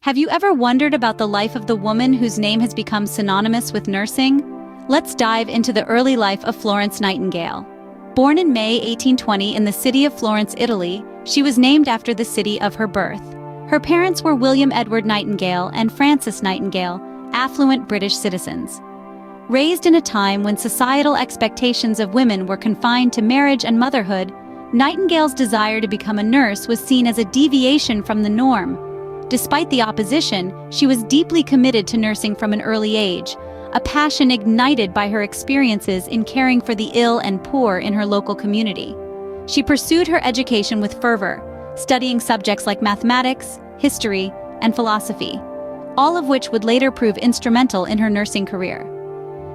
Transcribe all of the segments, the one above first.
Have you ever wondered about the life of the woman whose name has become synonymous with nursing? Let's dive into the early life of Florence Nightingale. Born in May 1820 in the city of Florence, Italy, she was named after the city of her birth. Her parents were William Edward Nightingale and Frances Nightingale, affluent British citizens. Raised in a time when societal expectations of women were confined to marriage and motherhood, Nightingale's desire to become a nurse was seen as a deviation from the norm. Despite the opposition, she was deeply committed to nursing from an early age, a passion ignited by her experiences in caring for the ill and poor in her local community. She pursued her education with fervor, studying subjects like mathematics, history, and philosophy, all of which would later prove instrumental in her nursing career.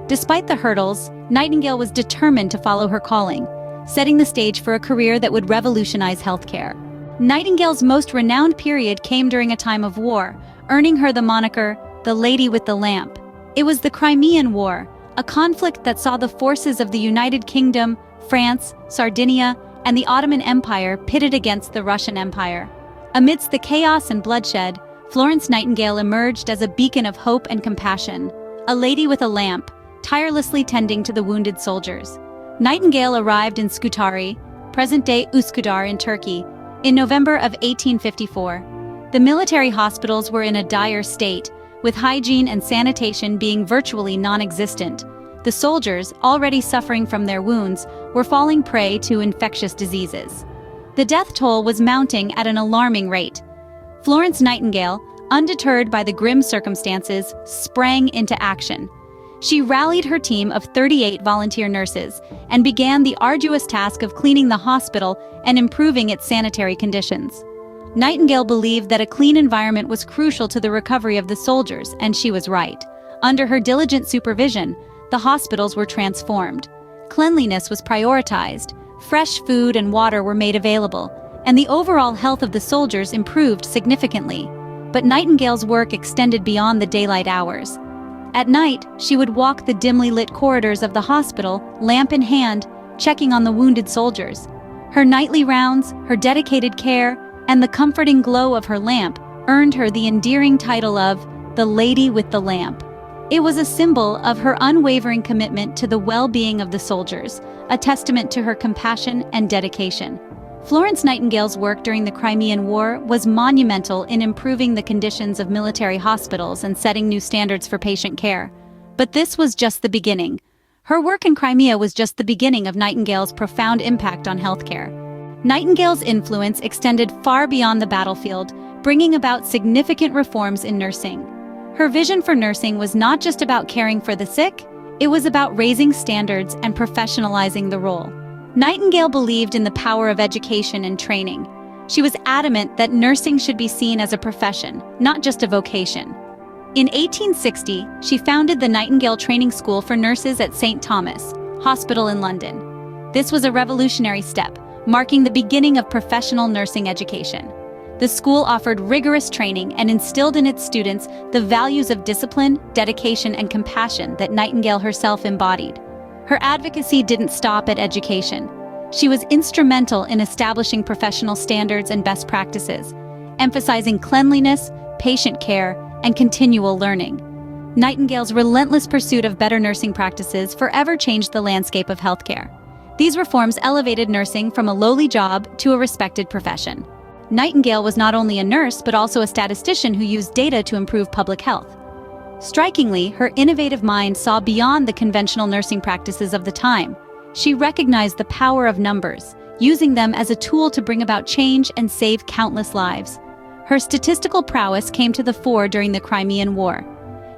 Despite the hurdles, Nightingale was determined to follow her calling, setting the stage for a career that would revolutionize healthcare. Nightingale's most renowned period came during a time of war, earning her the moniker, the Lady with the Lamp. It was the Crimean War, a conflict that saw the forces of the United Kingdom, France, Sardinia, and the Ottoman Empire pitted against the Russian Empire. Amidst the chaos and bloodshed, Florence Nightingale emerged as a beacon of hope and compassion, a lady with a lamp, tirelessly tending to the wounded soldiers. Nightingale arrived in Scutari, present-day Üsküdar in Turkey, in November of 1854. The military hospitals were in a dire state, with hygiene and sanitation being virtually non-existent. The soldiers, already suffering from their wounds, were falling prey to infectious diseases. The death toll was mounting at an alarming rate. Florence Nightingale, undeterred by the grim circumstances, sprang into action. She rallied her team of 38 volunteer nurses and began the arduous task of cleaning the hospital and improving its sanitary conditions. Nightingale believed that a clean environment was crucial to the recovery of the soldiers, and she was right. Under her diligent supervision, the hospitals were transformed. Cleanliness was prioritized, fresh food and water were made available, and the overall health of the soldiers improved significantly. But Nightingale's work extended beyond the daylight hours. At night, she would walk the dimly lit corridors of the hospital, lamp in hand, checking on the wounded soldiers. Her nightly rounds, her dedicated care, and the comforting glow of her lamp earned her the endearing title of the Lady with the Lamp. It was a symbol of her unwavering commitment to the well-being of the soldiers, a testament to her compassion and dedication. Florence Nightingale's work during the Crimean War was monumental in improving the conditions of military hospitals and setting new standards for patient care. But this was just the beginning. Her work in Crimea was just the beginning of Nightingale's profound impact on healthcare. Nightingale's influence extended far beyond the battlefield, bringing about significant reforms in nursing. Her vision for nursing was not just about caring for the sick, it was about raising standards and professionalizing the role. Nightingale believed in the power of education and training. She was adamant that nursing should be seen as a profession, not just a vocation. In 1860, she founded the Nightingale Training School for Nurses at St. Thomas' Hospital in London. This was a revolutionary step, marking the beginning of professional nursing education. The school offered rigorous training and instilled in its students the values of discipline, dedication, and compassion that Nightingale herself embodied. Her advocacy didn't stop at education. She was instrumental in establishing professional standards and best practices, emphasizing cleanliness, patient care, and continual learning. Nightingale's relentless pursuit of better nursing practices forever changed the landscape of healthcare. These reforms elevated nursing from a lowly job to a respected profession. Nightingale was not only a nurse but also a statistician who used data to improve public health. Strikingly, her innovative mind saw beyond the conventional nursing practices of the time. She recognized the power of numbers, using them as a tool to bring about change and save countless lives. Her statistical prowess came to the fore during the Crimean War.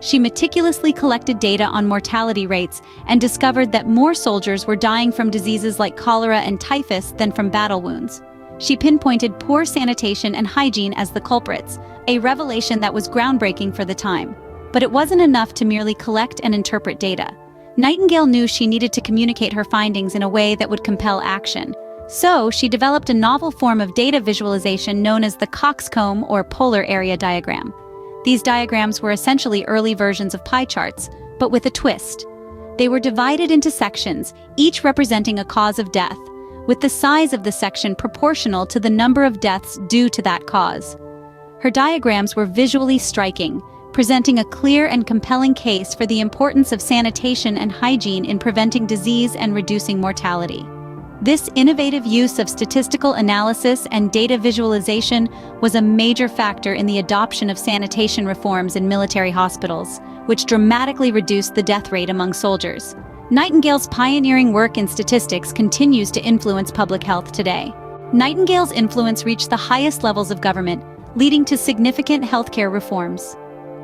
She meticulously collected data on mortality rates and discovered that more soldiers were dying from diseases like cholera and typhus than from battle wounds. She pinpointed poor sanitation and hygiene as the culprits, a revelation that was groundbreaking for the time. But it wasn't enough to merely collect and interpret data. Nightingale knew she needed to communicate her findings in a way that would compel action. So, she developed a novel form of data visualization known as the coxcomb or polar area diagram. These diagrams were essentially early versions of pie charts, but with a twist. They were divided into sections, each representing a cause of death, with the size of the section proportional to the number of deaths due to that cause. Her diagrams were visually striking, presenting a clear and compelling case for the importance of sanitation and hygiene in preventing disease and reducing mortality. This innovative use of statistical analysis and data visualization was a major factor in the adoption of sanitation reforms in military hospitals, which dramatically reduced the death rate among soldiers. Nightingale's pioneering work in statistics continues to influence public health today. Nightingale's influence reached the highest levels of government, leading to significant healthcare reforms.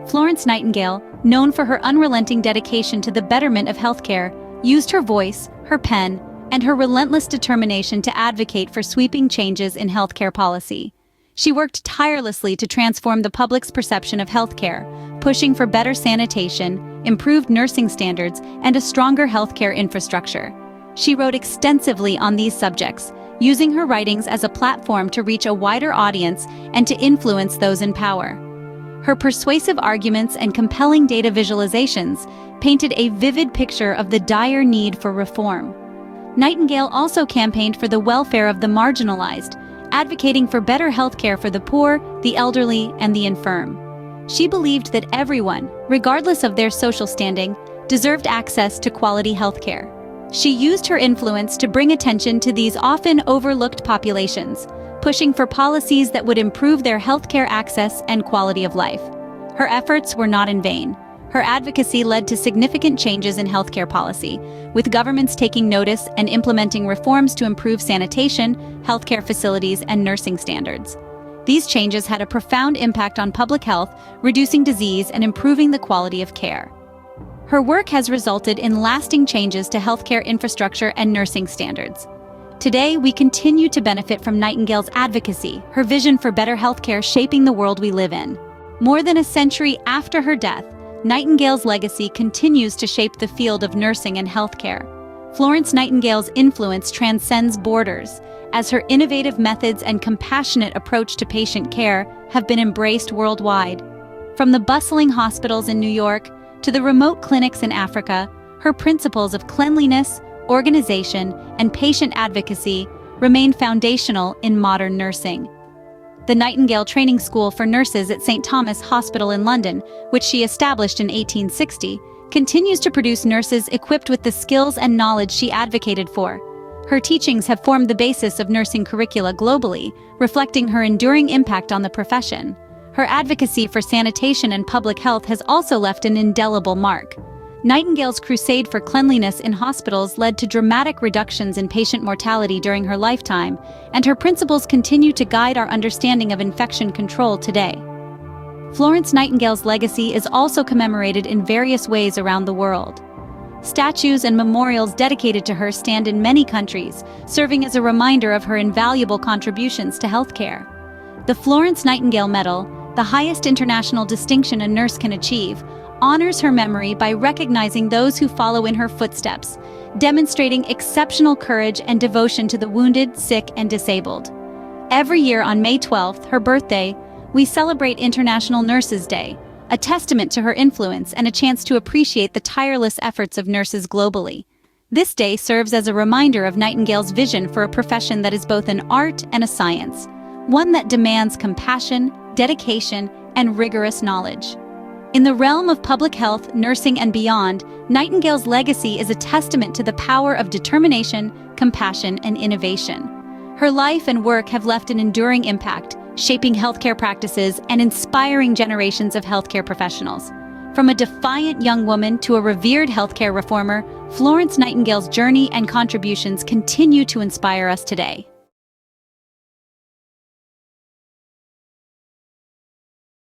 Florence Nightingale, known for her unrelenting dedication to the betterment of healthcare, used her voice, her pen, and her relentless determination to advocate for sweeping changes in healthcare policy. She worked tirelessly to transform the public's perception of healthcare, pushing for better sanitation, improved nursing standards, and a stronger healthcare infrastructure. She wrote extensively on these subjects, using her writings as a platform to reach a wider audience and to influence those in power. Her persuasive arguments and compelling data visualizations painted a vivid picture of the dire need for reform. Nightingale also campaigned for the welfare of the marginalized, advocating for better healthcare for the poor, the elderly, and the infirm. She believed that everyone, regardless of their social standing, deserved access to quality healthcare. She used her influence to bring attention to these often overlooked populations, pushing for policies that would improve their healthcare access and quality of life. Her efforts were not in vain. Her advocacy led to significant changes in healthcare policy, with governments taking notice and implementing reforms to improve sanitation, healthcare facilities, and nursing standards. These changes had a profound impact on public health, reducing disease and improving the quality of care. Her work has resulted in lasting changes to healthcare infrastructure and nursing standards. Today, we continue to benefit from Nightingale's advocacy, her vision for better healthcare shaping the world we live in. More than a century after her death, Nightingale's legacy continues to shape the field of nursing and healthcare. Florence Nightingale's influence transcends borders, as her innovative methods and compassionate approach to patient care have been embraced worldwide. From the bustling hospitals in New York to the remote clinics in Africa, her principles of cleanliness, organization, and patient advocacy remain foundational in modern nursing. The Nightingale Training School for Nurses at St. Thomas' Hospital in London, which she established in 1860, continues to produce nurses equipped with the skills and knowledge she advocated for. Her teachings have formed the basis of nursing curricula globally, reflecting her enduring impact on the profession. Her advocacy for sanitation and public health has also left an indelible mark. Nightingale's crusade for cleanliness in hospitals led to dramatic reductions in patient mortality during her lifetime, and her principles continue to guide our understanding of infection control today. Florence Nightingale's legacy is also commemorated in various ways around the world. Statues and memorials dedicated to her stand in many countries, serving as a reminder of her invaluable contributions to healthcare. The Florence Nightingale Medal, the highest international distinction a nurse can achieve, honors her memory by recognizing those who follow in her footsteps, demonstrating exceptional courage and devotion to the wounded, sick, and disabled. Every year on May 12th, her birthday, we celebrate International Nurses Day, a testament to her influence and a chance to appreciate the tireless efforts of nurses globally. This day serves as a reminder of Nightingale's vision for a profession that is both an art and a science, one that demands compassion, dedication, and rigorous knowledge. In the realm of public health, nursing, and beyond, Nightingale's legacy is a testament to the power of determination, compassion, and innovation. Her life and work have left an enduring impact, shaping healthcare practices and inspiring generations of healthcare professionals. From a defiant young woman to a revered healthcare reformer, Florence Nightingale's journey and contributions continue to inspire us today.